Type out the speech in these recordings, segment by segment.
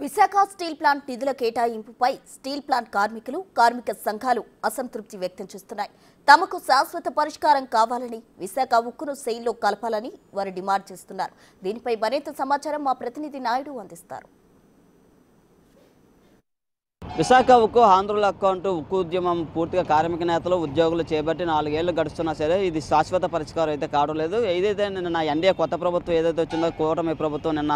Visakha steel plant నిధుల కేటాయింపుపై steel plant కార్మికులు, కార్మిక సంఘాలు అసంతృప్తి వ్యక్తం చేస్తున్నాయి. తమకు శాశ్వత పరిష్కారం కావాలని, విశాఖ ఉక్కును సెయిల్లో కలపాలని వారు డిమాండ్ చేస్తున్నారు. దీనిపై మరింత సమాచారం మా ప్రతినిధి నాయుడు అందిస్తారు. విశాఖ ఉక్కు ఆంధ్రుల అకౌంట్ ఉక్కు ఉద్యమం పూర్తిగా కార్మిక నేతలు ఉద్యోగులు చేపట్టి 4 ఏళ్లు గడుస్తున్నా సరే ఇది శాశ్వత పరిష్కారం అయితే కావడం లేదు. ఏదైతే నిన్న ఎన్డీఏ కొత్త ప్రభుత్వం ఏదైతే వచ్చిందో కూటమి ప్రభుత్వం నిన్న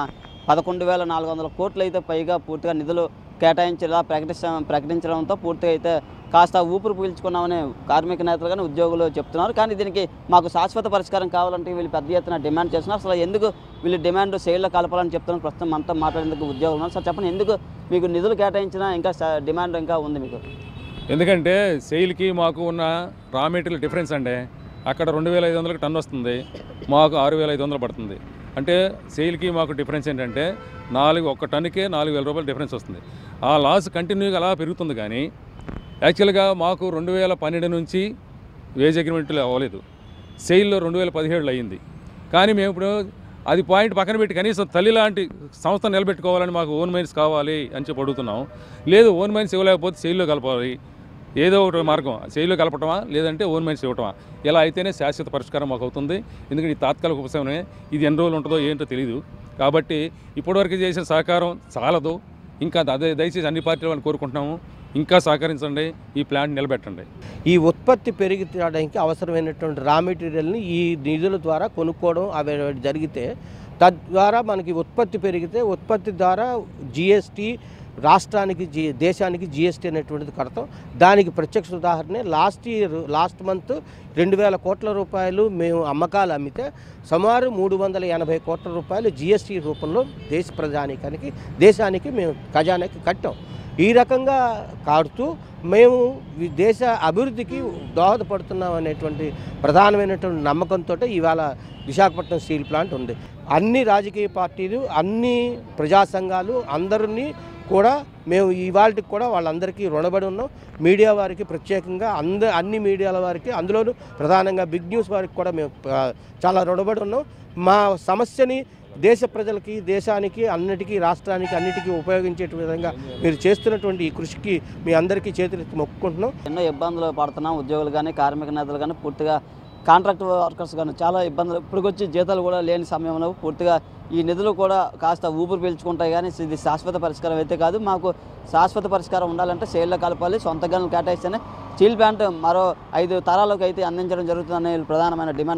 11,400 కోట్లు అయితే పైగా పూర్తిగా నిధులు కేటాయించేలా ప్రకటించడంతో పూర్తిగా అయితే కాస్త ఊపిరి పీల్చుకున్నామని కార్మిక నేతలు కానీ ఉద్యోగులు చెప్తున్నారు. కానీ దీనికి మాకు శాశ్వత పరిష్కారం కావాలంటే వీళ్ళు పెద్ద ఎత్తున డిమాండ్ చేస్తున్నారు. అసలు ఎందుకు వీళ్ళు డిమాండ్ సెయిల్లో కలపాలని చెప్తున్నారు. ప్రస్తుతం మనతో మాట్లాడేందుకు ఉద్యోగులు ఉన్నారు. సార్ చెప్పండి, ఎందుకు మీకు నిధులు కేటాయించినా ఇంకా డిమాండ్ ఇంకా ఉంది మీకు? ఎందుకంటే సెయిల్కి మాకు ఉన్న రా మెటీరియల్ డిఫరెన్స్ అండి. అక్కడ 2,500కి టన్ వస్తుంది, మాకు 6,500 పడుతుంది. అంటే సెయిల్కి మాకు డిఫరెన్స్ ఏంటంటే ఒక టన్నుకే 4,000 రూపాయలు డిఫరెన్స్ వస్తుంది. ఆ లాస్ కంటిన్యూగా అలా పెరుగుతుంది. కానీ యాక్చువల్గా మాకు 2012 నుంచి వేజ్ అగ్రిమెంట్లు అవ్వలేదు. సెయిల్లో 2017 అయ్యింది. కానీ మేము ఇప్పుడు అది పాయింట్ పక్కన పెట్టి కనీసం తల్లి లాంటి సంస్థ నిలబెట్టుకోవాలని మాకు ఓన్ మైన్స్ కావాలి అని చెప్పి అడుగుతున్నాం. లేదు ఓన్ మైన్స్ ఇవ్వలేకపోతే సెయిల్లో కలపాలి, ఏదో ఒకటి మార్గం సెయిల్లో కలపటమా లేదంటే ఓన్ మైన్స్ ఇవ్వటమా, ఇలా అయితేనే శాశ్వత పరిష్కారం మాకు అవుతుంది. ఎందుకంటే ఈ తాత్కాలిక ఉపశమనమే, ఇది ఎన్ని రోజులు ఉంటుందో ఏంటో తెలియదు. కాబట్టి ఇప్పటివరకు చేసిన సహకారం చాలదు. ఇంకా దయచేసి అన్ని పార్టీల వాళ్ళని కోరుకుంటున్నాము, ఇంకా సహకరించండి, ఈ ప్లాంట్ నిలబెట్టండి. ఈ ఉత్పత్తి పెరిగించడానికి అవసరమైనటువంటి రా మెటీరియల్ని ఈ నిధుల ద్వారా కొనుక్కోవడం అవి జరిగితే తద్వారా మనకి ఉత్పత్తి పెరిగితే ఉత్పత్తి ద్వారా జిఎస్టీ రాష్ట్రానికి దేశానికి జిఎస్టీ అనేటువంటిది కడతాం. దానికి ప్రత్యక్ష ఉదాహరణ లాస్ట్ మంత్ 2,000 కోట్ల రూపాయలు మేము అమ్మకాలు అమ్మితే సుమారు 380 కోట్ల రూపాయలు జిఎస్టీ రూపంలో దేశానికి మేము ఖజానాకి కట్టాం. ఈ రకంగా కాడుతూ మేము దేశ అభివృద్ధికి దోహదపడుతున్నాం అనేటువంటి ప్రధానమైనటువంటి నమ్మకంతో ఇవాళ విశాఖపట్నం స్టీల్ ప్లాంట్ ఉంది. అన్ని రాజకీయ పార్టీలు, అన్ని ప్రజా సంఘాలు అందరినీ కూడా మేము ఇవాళకి కూడా వాళ్ళందరికీ రుణపడి ఉన్నాం. మీడియా వారికి ప్రత్యేకంగా అన్ని మీడియాల వారికి, అందులోనూ ప్రధానంగా బిగ్ న్యూస్ వారికి కూడా మేము చాలా రుణపడి ఉన్నాం. మా సమస్యని దేశ ప్రజలకి, దేశానికి, అన్నిటికీ, రాష్ట్రానికి అన్నిటికీ ఉపయోగించే విధంగా మీరు చేస్తున్నటువంటి ఈ కృషికి మీ అందరికీ చేతులెత్తి మొక్కుకుంటున్నాం. ఎన్నో ఇబ్బందులు పడుతున్నాం. ఉద్యోగులు కానీ కార్మిక నేతలు కానీ పూర్తిగా కాంట్రాక్ట్ వర్కర్స్ కానీ చాలా ఇబ్బందులు. ఇప్పటికొచ్చి జీతాలు కూడా లేని సమయంలో పూర్తిగా ఈ నిధులు కూడా కాస్త ఊపిరి పీల్చుకుంటాయి. కానీ ఇది శాశ్వత పరిష్కారం అయితే కాదు. మాకు శాశ్వత పరిష్కారం ఉండాలంటే సెయిల్లో కలపాలి, సొంత గనులు కేటాయిస్తేనే స్టీల్ ప్లాంట్ మరో 5 తరాలకు అయితే అందించడం జరుగుతుందనే ప్రధానమైన డిమాండ్.